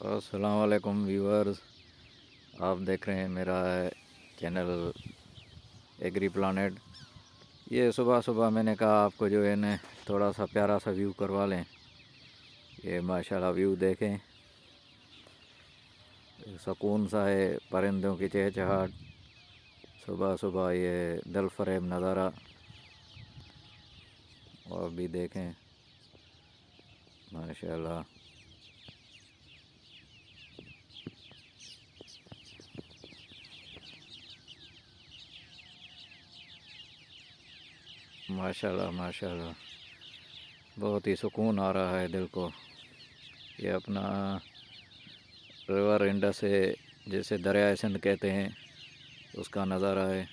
अस्सलाम वालेकुम व्यूअर्स। आप देख रहे हैं मेरा चैनल एग्री प्लानेट। ये सुबह सुबह मैंने कहा आपको जो है ना थोड़ा सा प्यारा सा व्यू करवा लें। ये माशाल्लाह व्यू देखें, सुकून सा है, परिंदों की चहचहाट, सुबह सुबह ये दिल फरेब नज़ारा। और भी देखें माशाल्लाह। माशाल्लाह माशाल्लाह, बहुत ही सुकून आ रहा है दिल को। ये अपना रिवर इंडस है, जैसे दरिया सिंध कहते हैं, उसका नज़ारा है।